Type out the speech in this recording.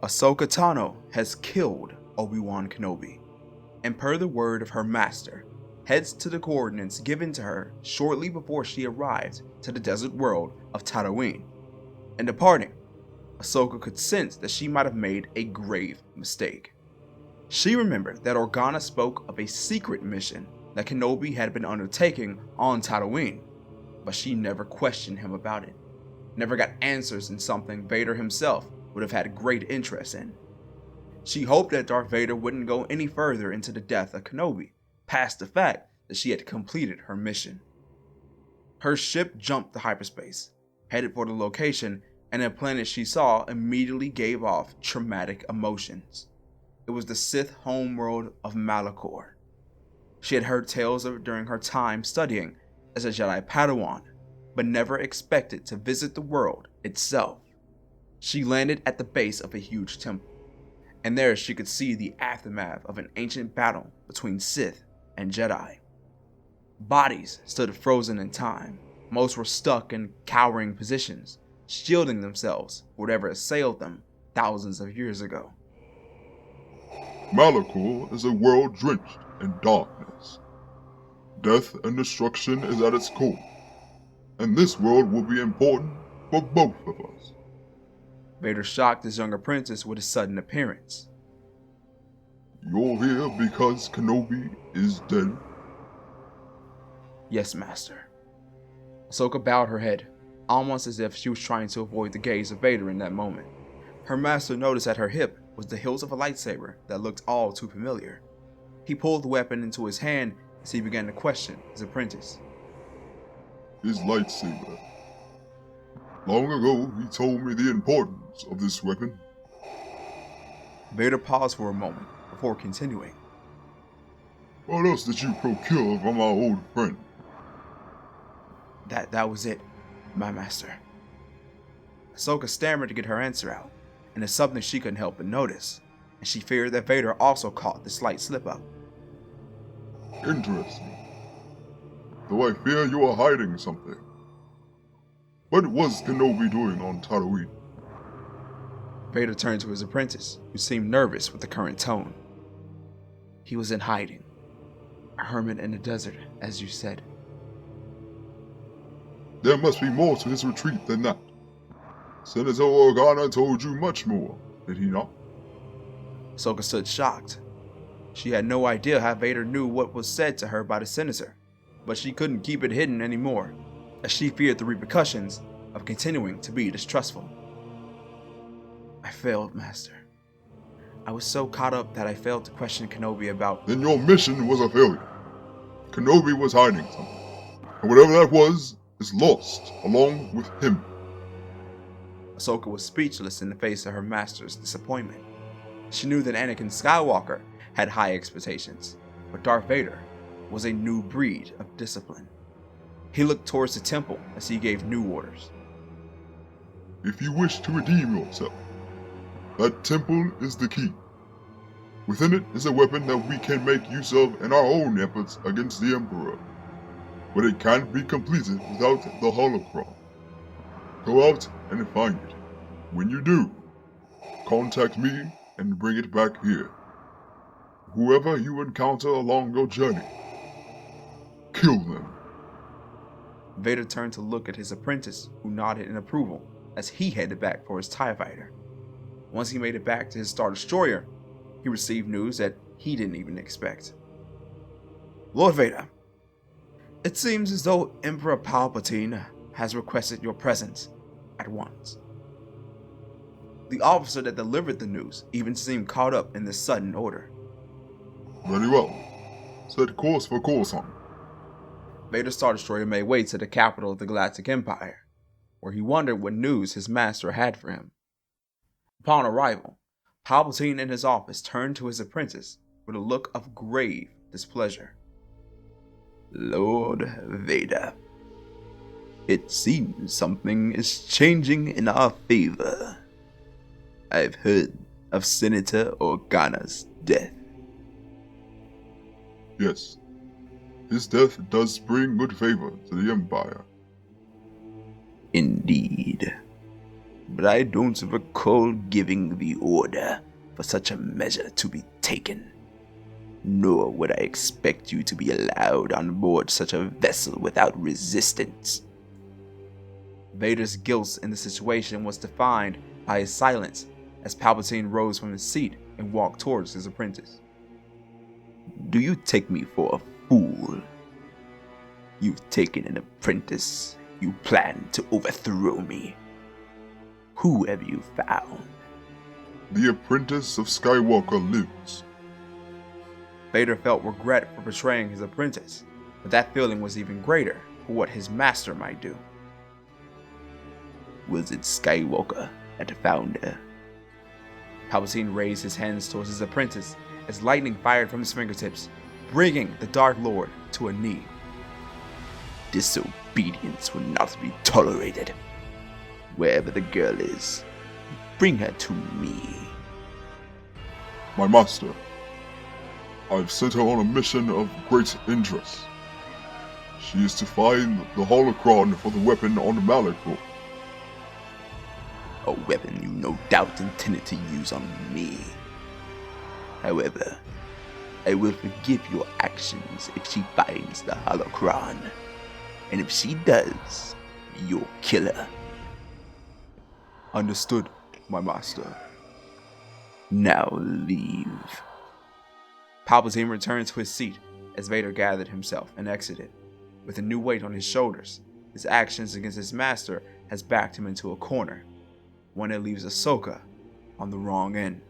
Ahsoka Tano has killed Obi-Wan Kenobi, and per the word of her master, heads to the coordinates given to her shortly before she arrived to the desert world of Tatooine. In departing, Ahsoka could sense that she might have made a grave mistake. She remembered that Organa spoke of a secret mission that Kenobi had been undertaking on Tatooine, but she never questioned him about it, never got answers in something Vader himself would have had great interest in. She hoped that Darth Vader wouldn't go any further into the death of Kenobi, past the fact that she had completed her mission. Her ship jumped to hyperspace, headed for the location, and the planet she saw immediately gave off traumatic emotions. It was the Sith homeworld of Malachor. She had heard tales of it during her time studying as a Jedi Padawan, but never expected to visit the world itself. She landed at the base of a huge temple, and there she could see the aftermath of an ancient battle between Sith and Jedi. Bodies stood frozen in time. Most were stuck in cowering positions, shielding themselves from whatever assailed them thousands of years ago. Malachor is a world drenched in darkness. Death and destruction is at its core, and this world will be important for both of us. Vader shocked his young apprentice with his sudden appearance. You're here because Kenobi is dead? Yes, Master. Ahsoka bowed her head, almost as if she was trying to avoid the gaze of Vader in that moment. Her master noticed at her hip was the hilt of a lightsaber that looked all too familiar. He pulled the weapon into his hand as he began to question his apprentice. His lightsaber. Long ago, he told me the importance of this weapon. Vader paused for a moment before continuing. What else did you procure from our old friend? That was it, my master. Ahsoka stammered to get her answer out, and it's something she couldn't help but notice, and she feared that Vader also caught the slight slip-up. Interesting. Though I fear you are hiding something. What was Kenobi doing on Tatooine? Vader turned to his apprentice, who seemed nervous with the current tone. He was in hiding. A hermit in the desert, as you said. There must be more to his retreat than that. Senator Organa told you much more, did he not? Ahsoka stood shocked. She had no idea how Vader knew what was said to her by the senator, but she couldn't keep it hidden anymore, as she feared the repercussions of continuing to be distrustful. I failed, Master. I was so caught up that I failed to question Kenobi about— Then your mission was a failure. Kenobi was hiding something, and whatever that was is lost along with him. Ahsoka was speechless in the face of her master's disappointment. She knew that Anakin Skywalker had high expectations, but Darth Vader was a new breed of discipline. He looked towards the temple as he gave new orders. if you wish to redeem yourself. That temple is the key. Within it is a weapon that we can make use of in our own efforts against the Emperor. But it can't be completed without the holocron. Go out and find it. When you do, contact me and bring it back here. Whoever you encounter along your journey, kill them. Vader turned to look at his apprentice, who nodded in approval as he headed back for his TIE fighter. Once he made it back to his Star Destroyer, he received news that he didn't even expect. Lord Vader, it seems as though Emperor Palpatine has requested your presence at once. The officer that delivered the news even seemed caught up in this sudden order. Very well. Set course for Coruscant. Vader's Star Destroyer made way to the capital of the Galactic Empire, where he wondered what news his master had for him. Upon arrival, Palpatine in his office turned to his apprentice with a look of grave displeasure. Lord Vader, it seems something is changing in our favor. I've heard of Senator Organa's death. Yes, his death does bring good favor to the Empire. Indeed. But I don't recall giving the order for such a measure to be taken. Nor would I expect you to be allowed on board such a vessel without resistance. Vader's guilt in the situation was defined by his silence as Palpatine rose from his seat and walked towards his apprentice. Do you take me for a fool? You've taken an apprentice. You plan to overthrow me. Who have you found? The apprentice of Skywalker lives. Vader felt regret for betraying his apprentice, but that feeling was even greater for what his master might do. Was it Skywalker that found her? Palpatine raised his hands towards his apprentice as lightning fired from his fingertips, bringing the Dark Lord to a knee. Disobedience will not be tolerated. Wherever the girl is, bring her to me. My master, I've sent her on a mission of great interest. She is to find the holocron for the weapon on the Malachor. A weapon you no doubt intended to use on me. However, I will forgive your actions if she finds the holocron. And if she does, you'll kill her. Understood, my master. Now leave. Palpatine returned to his seat as Vader gathered himself and exited. With a new weight on his shoulders, his actions against his master has backed him into a corner, one that leaves Ahsoka on the wrong end.